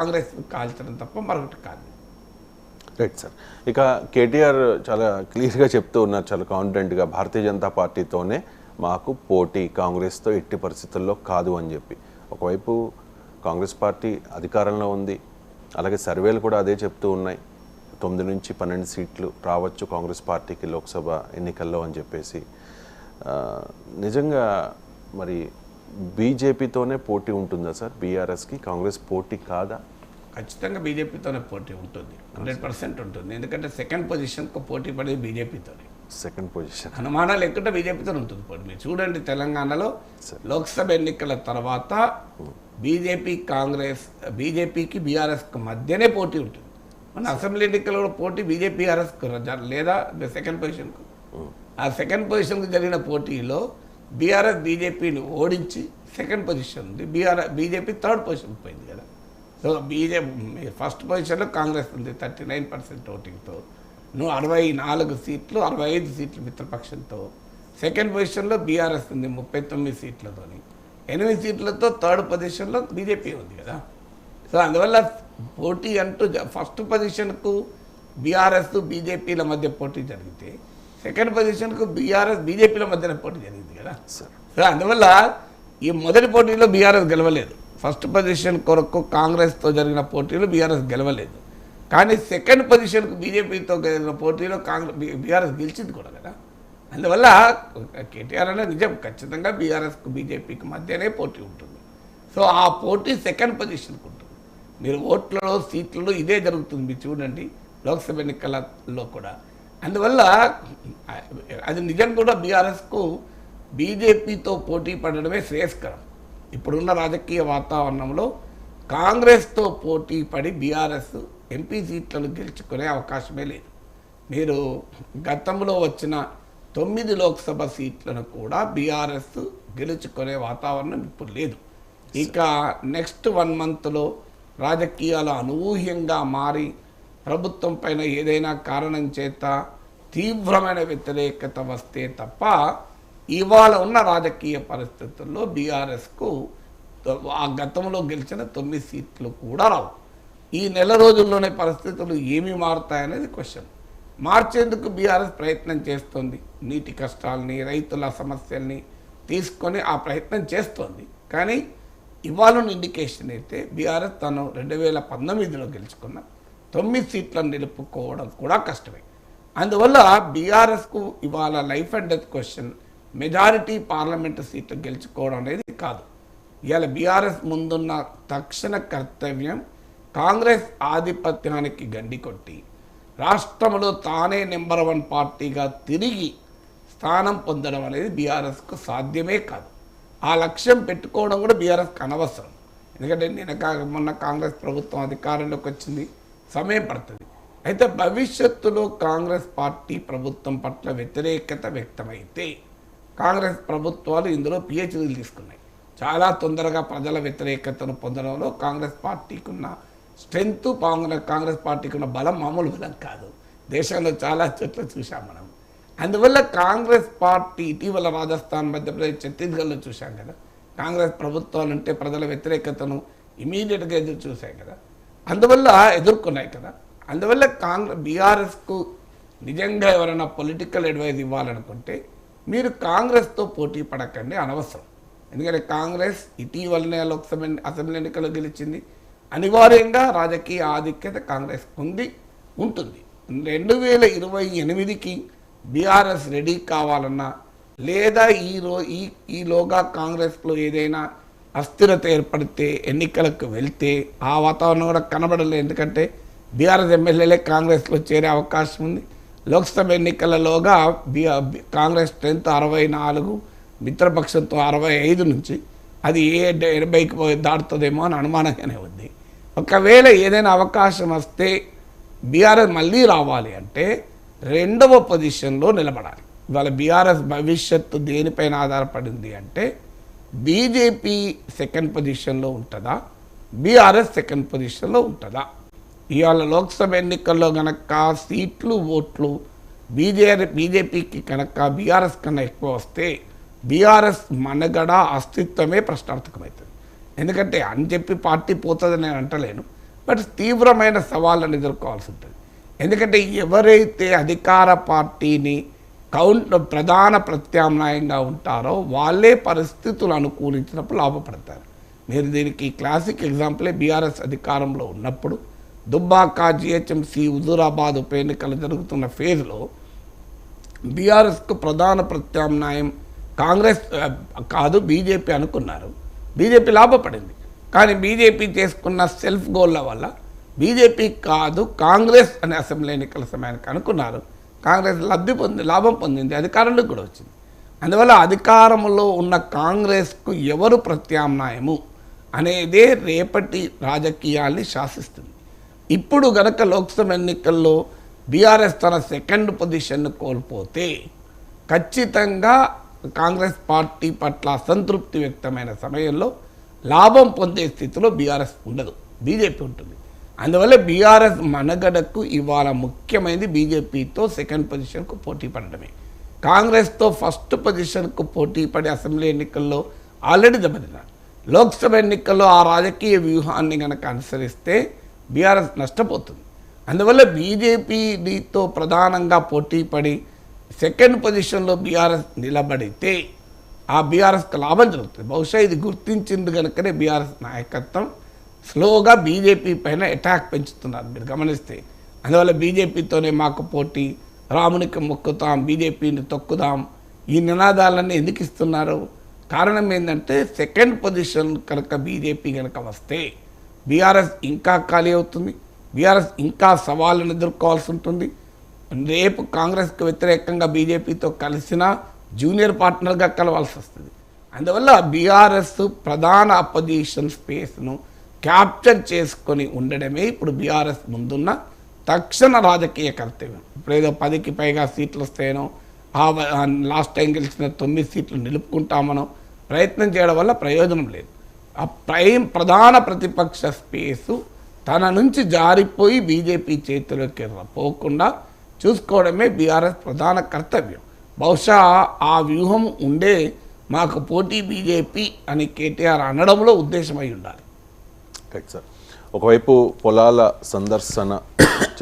కాంగ్రెస్ కాల్చడం తప్ప మరొకటి కాదు. Right sir. ఇక కేటీఆర్ చాలా క్లియర్గా చెప్తూ ఉన్నారు, చాలా కాన్ఫిడెంట్గా, భారతీయ జనతా పార్టీతోనే మాకు పోటీ, కాంగ్రెస్తో ఎట్టి పరిస్థితుల్లో కాదు అని చెప్పి. ఒకవైపు కాంగ్రెస్ పార్టీ అధికారంలో ఉంది, అలాగే సర్వేలు కూడా అదే చెప్తూ ఉన్నాయి, 9 నుంచి 12 సీట్లు రావచ్చు కాంగ్రెస్ పార్టీకి లోక్సభ ఎన్నికల్లో అని చెప్పేసి. నిజంగా మరి బీజేపీతోనే పోటీ ఉంటుందా సార్? బీఆర్ఎస్కి కాంగ్రెస్ పోటీ కాదా? ఖచ్చితంగా బీజేపీతోనే పోటీ ఉంటుంది, 100% ఉంటుంది. ఎందుకంటే సెకండ్ పొజిషన్కు పోటీ పడేది బీజేపీతోనే. సెకండ్ పొజిషన్ అనుమానాలు లేకుండా బీజేపీతో ఉంటుంది పోటీ. మీరు చూడండి, తెలంగాణలో లోక్సభ ఎన్నికల తర్వాత బీజేపీకి బీఆర్ఎస్కి మధ్యనే పోటీ ఉంటుంది. మన అసెంబ్లీ ఎన్నికల్లో పోటీ బీజేపీ బీఆర్ఎస్కు లేదా సెకండ్ పొజిషన్కు. ఆ సెకండ్ పొజిషన్కు జరిగిన పోటీలో బీఆర్ఎస్ బీజేపీని ఓడించి సెకండ్ పొజిషన్ ఉంది, బీజేపీ థర్డ్ పొజిషన్ పోయింది కదా. సో బీజేపీ ఫస్ట్ పొజిషన్లో కాంగ్రెస్ ఉంది 39% ఓటింగ్తో, 64 సీట్లు, 65 సీట్లు మిత్రపక్షంతో. సెకండ్ పొజిషన్లో బీఆర్ఎస్ ఉంది 39 సీట్లతో, 8 సీట్లతో థర్డ్ పొజిషన్లో బీజేపీ ఉంది కదా. సో అందువల్ల పోటీ అంటూ ఫస్ట్ పొజిషన్కు బీఆర్ఎస్ బీజేపీల మధ్య పోటీ జరిగితే సెకండ్ పొజిషన్కు బీఆర్ఎస్ బీజేపీల మధ్యన పోటీ జరిగింది కదా. సో అందువల్ల ఈ మొదటి పోటీలో బీఆర్ఎస్ గెలవలేదు. ఫస్ట్ పొజిషన్ కొరకు కాంగ్రెస్తో జరిగిన పోటీలో బీఆర్ఎస్ గెలవలేదు. కానీ సెకండ్ పొజిషన్కు బీజేపీతో జరిగిన పోటీలో బీఆర్ఎస్ గెలిచింది కూడా కదా. అందువల్ల కేటీఆర్ అనేది నిజం, ఖచ్చితంగా బీఆర్ఎస్కు బీజేపీకి మధ్యనే పోటీ ఉంటుంది. సో ఆ పోటీ సెకండ్ పొజిషన్కు ఉంటుంది. మీరు ఓట్లలో సీట్లలో ఇదే జరుగుతుంది, మీరు చూడండి లోక్సభ ఎన్నికలలో కూడా. అందువల్ల అది నిజం కూడా బీఆర్ఎస్కు బీజేపీతో పోటీ పడడమే శ్రేయస్కరం. ఇప్పుడున్న రాజకీయ వాతావరణంలో కాంగ్రెస్తో పోటీ పడి బీఆర్ఎస్ ఎంపీ సీట్లను గెలుచుకునే అవకాశమే లేదు. మీరు గతంలో వచ్చిన 9 లోక్సభ సీట్లను కూడా బీఆర్ఎస్ గెలుచుకునే వాతావరణం ఇప్పుడు లేదు. ఇక నెక్స్ట్ 1 మంత్లో రాజకీయాలు అనూహ్యంగా మారి ప్రభుత్వం పైన ఏదైనా కారణం చేత తీవ్రమైన వ్యతిరేకత వస్తే తప్ప ఇవాళ ఉన్న రాజకీయ పరిస్థితుల్లో బీఆర్ఎస్కు ఆ గతంలో గెలిచిన 9 సీట్లు కూడా రావు. ఈ నెల రోజుల్లోనే పరిస్థితులు ఏమి మారుతాయనేది క్వశ్చన్. మార్చేందుకు బీఆర్ఎస్ ప్రయత్నం చేస్తోంది. నీటి కష్టాలని, రైతుల సమస్యల్ని తీసుకొని ఆ ప్రయత్నం చేస్తోంది. కానీ ఇవాళ ఇండికేషన్ అయితే బీఆర్ఎస్ తను 2019లో గెలుచుకున్న 9 సీట్లను నిలుపుకోవడం కూడా కష్టమే. అందువల్ల బీఆర్ఎస్కు ఇవాళ life and death question majority parliament సీట్లు గెలుచుకోవడం అనేది కాదు. ఇవాళ బీఆర్ఎస్ ముందున్న తక్షణ కర్తవ్యం కాంగ్రెస్ ఆధిపత్యానికి గండి కొట్టి రాష్ట్రంలో తానే నెంబర్ 1 పార్టీగా తిరిగి స్థానం పొందడం అనేది బీఆర్ఎస్కు సాధ్యమే కాదు. ఆ లక్ష్యం పెట్టుకోవడం కూడా బీఆర్ఎస్కి అనవసరం. ఎందుకంటే మొన్న కాంగ్రెస్ ప్రభుత్వం అధికారంలోకి వచ్చింది, సమయం పడుతుంది. అయితే భవిష్యత్తులో కాంగ్రెస్ పార్టీ ప్రభుత్వం పట్ల వ్యతిరేకత వ్యక్తమైతే కాంగ్రెస్ ప్రభుత్వాలు ఇందులో పిహెచ్డీలు తీసుకున్నాయి. చాలా తొందరగా ప్రజల వ్యతిరేకతను పొందడంలో కాంగ్రెస్ పార్టీకి ఉన్న స్ట్రెంగ్త్, కాంగ్రెస్ పార్టీకి ఉన్న బలం మామూలు బలం కాదు. దేశంలో చాలా చోట్ల చూసాం మనం. అందువల్ల కాంగ్రెస్ పార్టీ ఇటీవల రాజస్థాన్, మధ్యప్రదేశ్, ఛత్తీస్గఢ్లో చూసాం కదా. కాంగ్రెస్ ప్రభుత్వాలు అంటే ప్రజల వ్యతిరేకతను ఇమీడియట్గా ఎదురు చూసాయి కదా, అందువల్ల ఎదుర్కొన్నాయి కదా. అందువల్ల బీఆర్ఎస్కు నిజంగా ఎవరైనా పొలిటికల్ అడ్వైజ్ ఇవ్వాలనుకుంటే మీరు కాంగ్రెస్తో పోటీ పడకండి, అనవసరం. ఎందుకంటే కాంగ్రెస్ ఇటీవలనే లోక్సభ అసెంబ్లీ ఎన్నికలు గెలిచింది. అనివార్యంగా రాజకీయ ఆధిక్యత కాంగ్రెస్ ఉంటుంది. 2028కి బీఆర్ఎస్ రెడీ కావాలన్నా లేదా ఈలోగా కాంగ్రెస్లో ఏదైనా అస్థిరత ఏర్పడితే ఎన్నికలకు వెళ్తే ఆ వాతావరణం కూడా కనబడలేదు. ఎందుకంటే బీఆర్ఎస్ ఎమ్మెల్యేలే కాంగ్రెస్లో చేరే అవకాశం ఉంది. లోక్సభ ఎన్నికలలోగా కాంగ్రెస్ స్ట్రెంత్ 64, మిత్రపక్షంతో 65 నుంచి అది 70కి దాటుతుందేమో అని అనుమానంగానే ఉంది. ఒకవేళ ఏదైనా అవకాశం వస్తే బీఆర్ఎస్ మళ్ళీ రావాలి అంటే 2వ పొజిషన్లో నిలబడాలి. ఇవాళ బీఆర్ఎస్ భవిష్యత్తు దేనిపైన ఆధారపడింది అంటే బీజేపీ సెకండ్ పొజిషన్లో ఉంటుందా, బీఆర్ఎస్ సెకండ్ పొజిషన్లో ఉంటుందా. ఇవాళ లోక్సభ ఎన్నికల్లో కనుక సీట్లు, ఓట్లు బీజేపీకి కనుక బీఆర్ఎస్ కన్నా ఎక్కువ వస్తే బీఆర్ఎస్ మనుగడ అస్తిత్వమే ప్రశ్నార్థకమవుతుంది. ఎందుకంటే అని చెప్పి పార్టీ పోతుందని నేను అంటలేను. బట్ తీవ్రమైన సవాళ్ళను ఎదుర్కోవాల్సి ఉంటుంది. ఎందుకంటే ఎవరైతే అధికార పార్టీని ప్రధాన ప్రత్యామ్నాయంగా ఉంటారో వాళ్ళే పరిస్థితులు అనుకూలించినప్పుడు లాభపడతారు. మీరు దీనికి క్లాసిక్ ఎగ్జాంపులే బీఆర్ఎస్ అధికారంలో ఉన్నప్పుడు దుబ్బాక, జిహెచ్ఎంసీ, హుజూరాబాద్ ఉప ఎన్నికలు జరుగుతున్న ఫేజ్లో బీఆర్ఎస్కు ప్రధాన ప్రత్యామ్నాయం కాంగ్రెస్ కాదు బీజేపీ అనుకున్నారు. బీజేపీ లాభపడింది. కానీ బీజేపీ చేసుకున్న సెల్ఫ్ గోల్ల వల్ల బీజేపీ కాదు కాంగ్రెస్ అనే అసెంబ్లీ ఎన్నికల సమయానికి అనుకున్నారు. కాంగ్రెస్ లాభం పొందింది, అధికారంలోకి కూడా వచ్చింది. అందువల్ల అధికారంలో ఉన్న కాంగ్రెస్కు ఎవరు ప్రత్యామ్నాయము అనేదే రేపటి రాజకీయాల్ని శాసిస్తుంది. ఇప్పుడు గనక లోక్సభ ఎన్నికల్లో బీఆర్ఎస్ తన సెకండ్ పొజిషన్ను కోల్పోతే ఖచ్చితంగా కాంగ్రెస్ పార్టీ పట్ల అసంతృప్తి వ్యక్తమైన సమయంలో లాభం పొందే స్థితిలో బీఆర్ఎస్ ఉండదు, బీజేపీ ఉంటుంది. అందువల్ల బీఆర్ఎస్ మనగడకు ఇవాళ ముఖ్యమైనది బీజేపీతో సెకండ్ పొజిషన్కు పోటీ పడడమే. కాంగ్రెస్తో ఫస్ట్ పొజిషన్కు పోటీ పడే అసెంబ్లీ ఎన్నికల్లో ఆల్రెడీ దెబ్బతిన్నారు. లోక్సభ ఎన్నికల్లో ఆ రాజకీయ వ్యూహాన్ని కనుక అనుసరిస్తే బీఆర్ఎస్ నష్టపోతుంది. అందువల్ల బీజేపీతో ప్రధానంగా పోటీ పడి సెకండ్ పొజిషన్లో బీఆర్ఎస్ నిలబడితే ఆ బీఆర్ఎస్కి లాభం జరుగుతుంది. బహుశా ఇది గుర్తించింది కనుకనే బీఆర్ఎస్ నాయకత్వం స్లోగా బీజేపీ పైన అటాక్ పెంచుతున్నారు మీరు గమనిస్తే. అందువల్ల బీజేపీతోనే మాకు పోటీ, రామునికి మొక్కుతాం, బీజేపీని తొక్కుదాం, ఈ నినాదాలన్నీ ఎందుకు ఇస్తున్నారు? కారణం ఏంటంటే సెకండ్ పొజిషన్ కనుక బీజేపీ కనుక వస్తే బీఆర్ఎస్ ఇంకా ఖాళీ అవుతుంది, బీఆర్ఎస్ ఇంకా సవాళ్ళను ఎదుర్కోవాల్సి ఉంటుంది. రేపు కాంగ్రెస్కు వ్యతిరేకంగా బీజేపీతో కలిసిన జూనియర్ పార్ట్నర్గా కలవాల్సి వస్తుంది. అందువల్ల బీఆర్ఎస్ ప్రధాన అపోజిషన్ స్పేస్ను క్యాప్చర్ చేసుకొని ఉండడమే ఇప్పుడు బీఆర్ఎస్ ముందున్న తక్షణ రాజకీయ కర్తవ్యం. ఇప్పుడు ఏదో 10కి పైగా సీట్లు వస్తాయనో, లాస్ట్ టైం గెలిచిన 9 సీట్లు నిలుపుకుంటామనో ప్రయత్నం చేయడం వల్ల ప్రయోజనం లేదు. ఆ ప్రధాన ప్రతిపక్ష స్పేసు తన నుంచి జారిపోయి బీజేపీ చేతిలోకి పోకుండా చూసుకోవడమే బీఆర్ఎస్ ప్రధాన కర్తవ్యం. బహుశా ఆ వ్యూహం ఉండే మాకు పోటీ బీజేపీ అని కేటీఆర్ అనడంలో ఉద్దేశమై ఉండాలి. Right sir. ఒకవైపు పొలాల సందర్శన